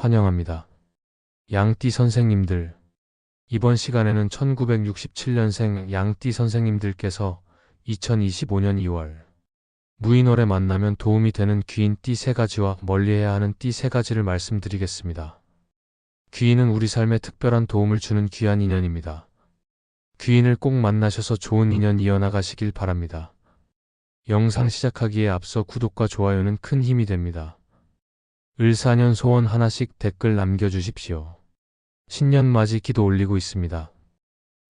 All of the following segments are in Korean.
환영합니다. 양띠 선생님들, 이번 시간에는 1967년생 양띠 선생님들께서 2025년 2월 무인월에 만나면 도움이 되는 귀인 띠 3가지와 멀리해야 하는 띠 3가지를 말씀드리겠습니다. 귀인은 우리 삶에 특별한 도움을 주는 귀한 인연입니다. 귀인을 꼭 만나셔서 좋은 인연 이어나가시길 바랍니다. 영상 시작하기에 앞서 구독과 좋아요는 큰 힘이 됩니다. 을사년 소원 하나씩 댓글 남겨주십시오. 신년맞이 기도 올리고 있습니다.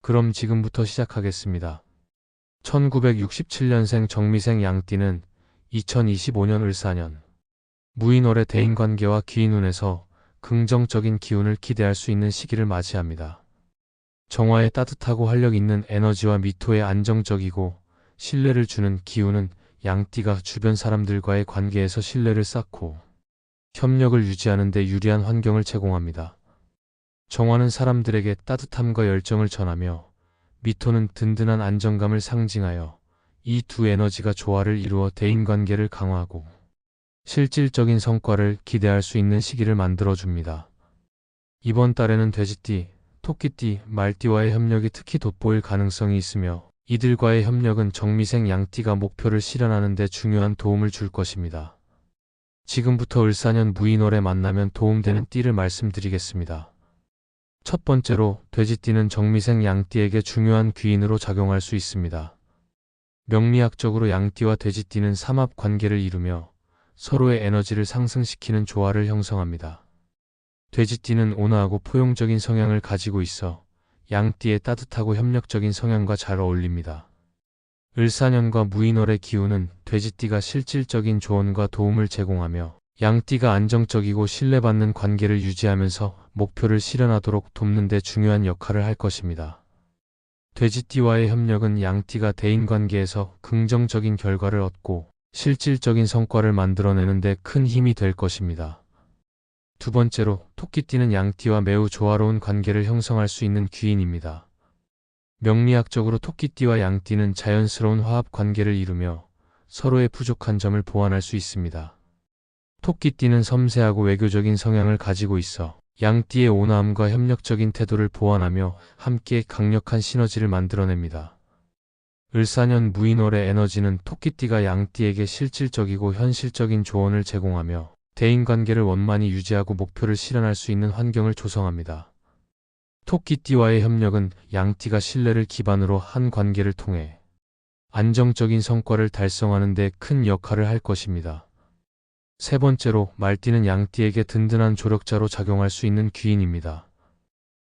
그럼 지금부터 시작하겠습니다. 1967년생 정미생 양띠는 2025년 을사년 무인월의 대인관계와 귀인운에서 긍정적인 기운을 기대할 수 있는 시기를 맞이합니다. 정화의 따뜻하고 활력 있는 에너지와 미토의 안정적이고 신뢰를 주는 기운은 양띠가 주변 사람들과의 관계에서 신뢰를 쌓고 협력을 유지하는 데 유리한 환경을 제공합니다. 정화는 사람들에게 따뜻함과 열정을 전하며 미토는 든든한 안정감을 상징하여 이 두 에너지가 조화를 이루어 대인관계를 강화하고 실질적인 성과를 기대할 수 있는 시기를 만들어줍니다. 이번 달에는 돼지띠, 토끼띠, 말띠와의 협력이 특히 돋보일 가능성이 있으며 이들과의 협력은 정미생 양띠가 목표를 실현하는 데 중요한 도움을 줄 것입니다. 지금부터 을사년 무인월에 만나면 도움되는 띠를 말씀드리겠습니다. 첫 번째로 돼지띠는 정미생 양띠에게 중요한 귀인으로 작용할 수 있습니다. 명리학적으로 양띠와 돼지띠는 삼합 관계를 이루며 서로의 에너지를 상승시키는 조화를 형성합니다. 돼지띠는 온화하고 포용적인 성향을 가지고 있어 양띠의 따뜻하고 협력적인 성향과 잘 어울립니다. 을사년과 무인월의 기운은 돼지띠가 실질적인 조언과 도움을 제공하며 양띠가 안정적이고 신뢰받는 관계를 유지하면서 목표를 실현하도록 돕는 데 중요한 역할을 할 것입니다. 돼지띠와의 협력은 양띠가 대인관계에서 긍정적인 결과를 얻고 실질적인 성과를 만들어내는 데 큰 힘이 될 것입니다. 두 번째로 토끼띠는 양띠와 매우 조화로운 관계를 형성할 수 있는 귀인입니다. 명리학적으로 토끼띠와 양띠는 자연스러운 화합 관계를 이루며 서로의 부족한 점을 보완할 수 있습니다. 토끼띠는 섬세하고 외교적인 성향을 가지고 있어 양띠의 온화함과 협력적인 태도를 보완하며 함께 강력한 시너지를 만들어냅니다. 을사년 무인월의 에너지는 토끼띠가 양띠에게 실질적이고 현실적인 조언을 제공하며 대인관계를 원만히 유지하고 목표를 실현할 수 있는 환경을 조성합니다. 토끼띠와의 협력은 양띠가 신뢰를 기반으로 한 관계를 통해 안정적인 성과를 달성하는 데 큰 역할을 할 것입니다. 세 번째로 말띠는 양띠에게 든든한 조력자로 작용할 수 있는 귀인입니다.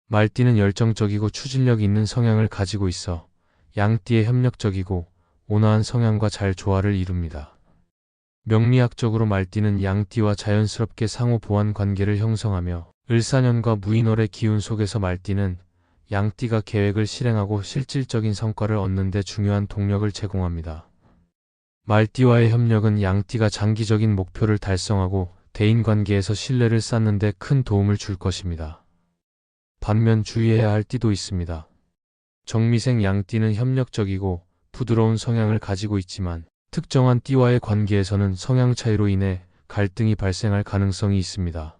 말띠는 열정적이고 추진력 있는 성향을 가지고 있어 양띠의 협력적이고 온화한 성향과 잘 조화를 이룹니다. 명리학적으로 말띠는 양띠와 자연스럽게 상호 보완 관계를 형성하며 을사년과 무인월의 기운 속에서 말띠는 양띠가 계획을 실행하고 실질적인 성과를 얻는 데 중요한 동력을 제공합니다. 말띠와의 협력은 양띠가 장기적인 목표를 달성하고 대인관계에서 신뢰를 쌓는 데 큰 도움을 줄 것입니다. 반면 주의해야 할 띠도 있습니다. 정미생 양띠는 협력적이고 부드러운 성향을 가지고 있지만 특정한 띠와의 관계에서는 성향 차이로 인해 갈등이 발생할 가능성이 있습니다.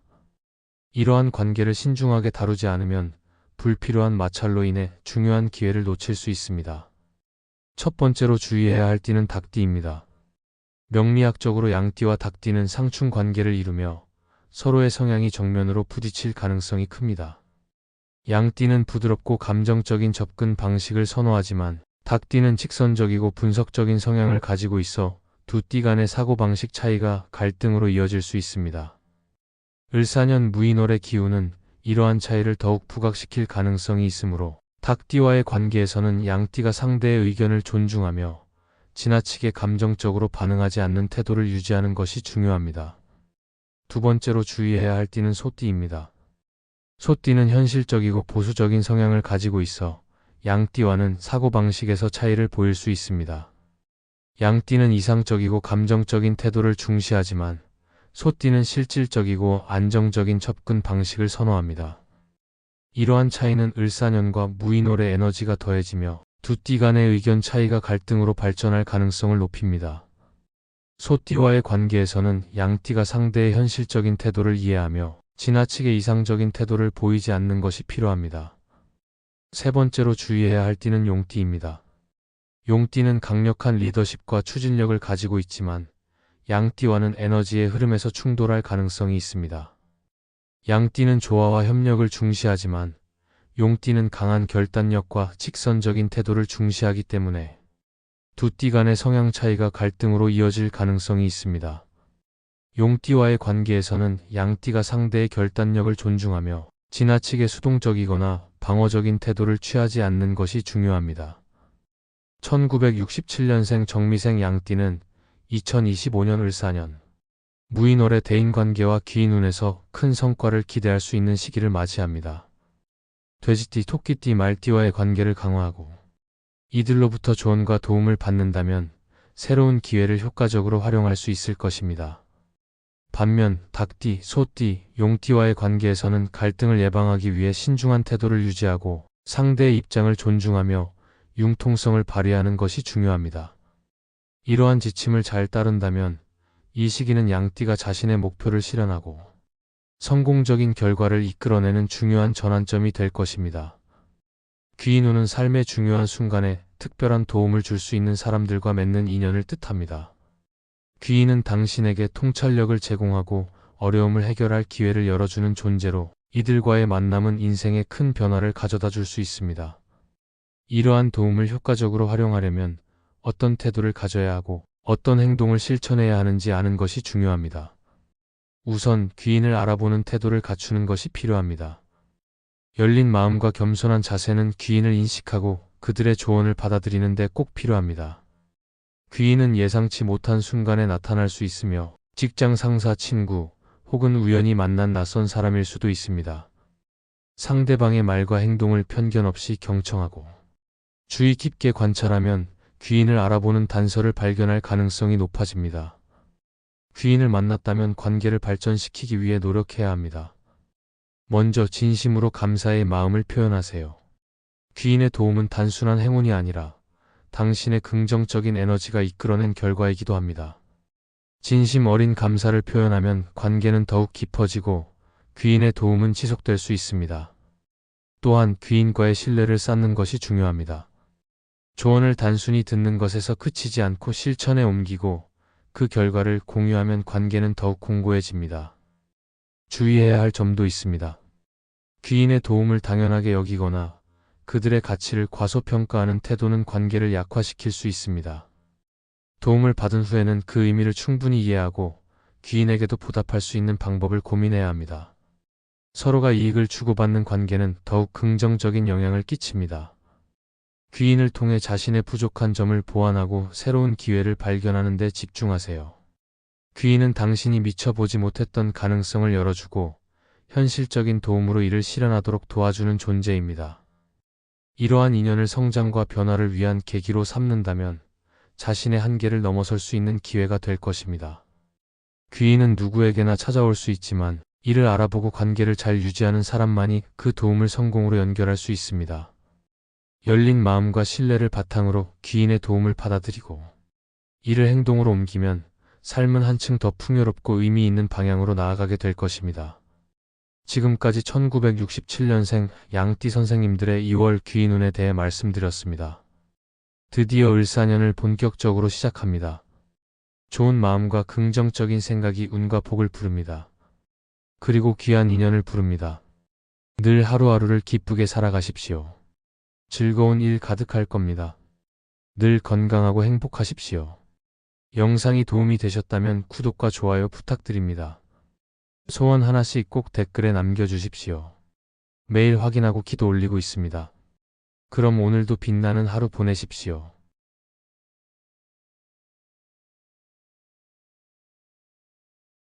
이러한 관계를 신중하게 다루지 않으면 불필요한 마찰로 인해 중요한 기회를 놓칠 수 있습니다. 첫 번째로 주의해야 할 띠는 닭띠입니다. 명리학적으로 양띠와 닭띠는 상충 관계를 이루며 서로의 성향이 정면으로 부딪힐 가능성이 큽니다. 양띠는 부드럽고 감정적인 접근 방식을 선호하지만 닭띠는 직선적이고 분석적인 성향을 가지고 있어 두 띠 간의 사고방식 차이가 갈등으로 이어질 수 있습니다. 을사년 무인월의 기운은 이러한 차이를 더욱 부각시킬 가능성이 있으므로 닭띠와의 관계에서는 양띠가 상대의 의견을 존중하며 지나치게 감정적으로 반응하지 않는 태도를 유지하는 것이 중요합니다. 두 번째로 주의해야 할 띠는 소띠입니다. 소띠는 현실적이고 보수적인 성향을 가지고 있어 양띠와는 사고방식에서 차이를 보일 수 있습니다. 양띠는 이상적이고 감정적인 태도를 중시하지만 소띠는 실질적이고 안정적인 접근 방식을 선호합니다. 이러한 차이는 을사년과 무인월의 에너지가 더해지며 두 띠 간의 의견 차이가 갈등으로 발전할 가능성을 높입니다. 소띠와의 관계에서는 양띠가 상대의 현실적인 태도를 이해하며 지나치게 이상적인 태도를 보이지 않는 것이 필요합니다. 세 번째로 주의해야 할 띠는 용띠입니다. 용띠는 강력한 리더십과 추진력을 가지고 있지만 양띠와는 에너지의 흐름에서 충돌할 가능성이 있습니다. 양띠는 조화와 협력을 중시하지만 용띠는 강한 결단력과 직선적인 태도를 중시하기 때문에 두 띠 간의 성향 차이가 갈등으로 이어질 가능성이 있습니다. 용띠와의 관계에서는 양띠가 상대의 결단력을 존중하며 지나치게 수동적이거나 방어적인 태도를 취하지 않는 것이 중요합니다. 1967년생 정미생 양띠는 2025년 을사년 무인월의 대인관계와 귀인운에서 큰 성과를 기대할 수 있는 시기를 맞이합니다. 돼지띠, 토끼띠, 말띠와의 관계를 강화하고 이들로부터 조언과 도움을 받는다면 새로운 기회를 효과적으로 활용할 수 있을 것입니다. 반면 닭띠, 소띠, 용띠와의 관계에서는 갈등을 예방하기 위해 신중한 태도를 유지하고 상대의 입장을 존중하며 융통성을 발휘하는 것이 중요합니다. 이러한 지침을 잘 따른다면 이 시기는 양띠가 자신의 목표를 실현하고 성공적인 결과를 이끌어내는 중요한 전환점이 될 것입니다. 귀인운은 삶의 중요한 순간에 특별한 도움을 줄 수 있는 사람들과 맺는 인연을 뜻합니다. 귀인은 당신에게 통찰력을 제공하고 어려움을 해결할 기회를 열어주는 존재로 이들과의 만남은 인생에 큰 변화를 가져다 줄 수 있습니다. 이러한 도움을 효과적으로 활용하려면 어떤 태도를 가져야 하고 어떤 행동을 실천해야 하는지 아는 것이 중요합니다. 우선 귀인을 알아보는 태도를 갖추는 것이 필요합니다. 열린 마음과 겸손한 자세는 귀인을 인식하고 그들의 조언을 받아들이는 데 꼭 필요합니다. 귀인은 예상치 못한 순간에 나타날 수 있으며 직장 상사, 친구 혹은 우연히 만난 낯선 사람일 수도 있습니다. 상대방의 말과 행동을 편견 없이 경청하고 주의 깊게 관찰하면 귀인을 알아보는 단서를 발견할 가능성이 높아집니다. 귀인을 만났다면 관계를 발전시키기 위해 노력해야 합니다. 먼저 진심으로 감사의 마음을 표현하세요. 귀인의 도움은 단순한 행운이 아니라 당신의 긍정적인 에너지가 이끌어낸 결과이기도 합니다. 진심 어린 감사를 표현하면 관계는 더욱 깊어지고 귀인의 도움은 지속될 수 있습니다. 또한 귀인과의 신뢰를 쌓는 것이 중요합니다. 조언을 단순히 듣는 것에서 그치지 않고 실천에 옮기고 그 결과를 공유하면 관계는 더욱 공고해집니다. 주의해야 할 점도 있습니다. 귀인의 도움을 당연하게 여기거나 그들의 가치를 과소평가하는 태도는 관계를 약화시킬 수 있습니다. 도움을 받은 후에는 그 의미를 충분히 이해하고 귀인에게도 보답할 수 있는 방법을 고민해야 합니다. 서로가 이익을 주고받는 관계는 더욱 긍정적인 영향을 끼칩니다. 귀인을 통해 자신의 부족한 점을 보완하고 새로운 기회를 발견하는 데 집중하세요. 귀인은 당신이 미처 보지 못했던 가능성을 열어주고 현실적인 도움으로 이를 실현하도록 도와주는 존재입니다. 이러한 인연을 성장과 변화를 위한 계기로 삼는다면 자신의 한계를 넘어설 수 있는 기회가 될 것입니다. 귀인은 누구에게나 찾아올 수 있지만 이를 알아보고 관계를 잘 유지하는 사람만이 그 도움을 성공으로 연결할 수 있습니다. 열린 마음과 신뢰를 바탕으로 귀인의 도움을 받아들이고 이를 행동으로 옮기면 삶은 한층 더 풍요롭고 의미 있는 방향으로 나아가게 될 것입니다. 지금까지 1967년생 양띠 선생님들의 2월 귀인운에 대해 말씀드렸습니다. 드디어 을사년을 본격적으로 시작합니다. 좋은 마음과 긍정적인 생각이 운과 복을 부릅니다. 그리고 귀한 인연을 부릅니다. 늘 하루하루를 기쁘게 살아가십시오. 즐거운 일 가득할 겁니다. 늘 건강하고 행복하십시오. 영상이 도움이 되셨다면 구독과 좋아요 부탁드립니다. 소원 하나씩 꼭 댓글에 남겨주십시오. 매일 확인하고 기도 올리고 있습니다. 그럼 오늘도 빛나는 하루 보내십시오.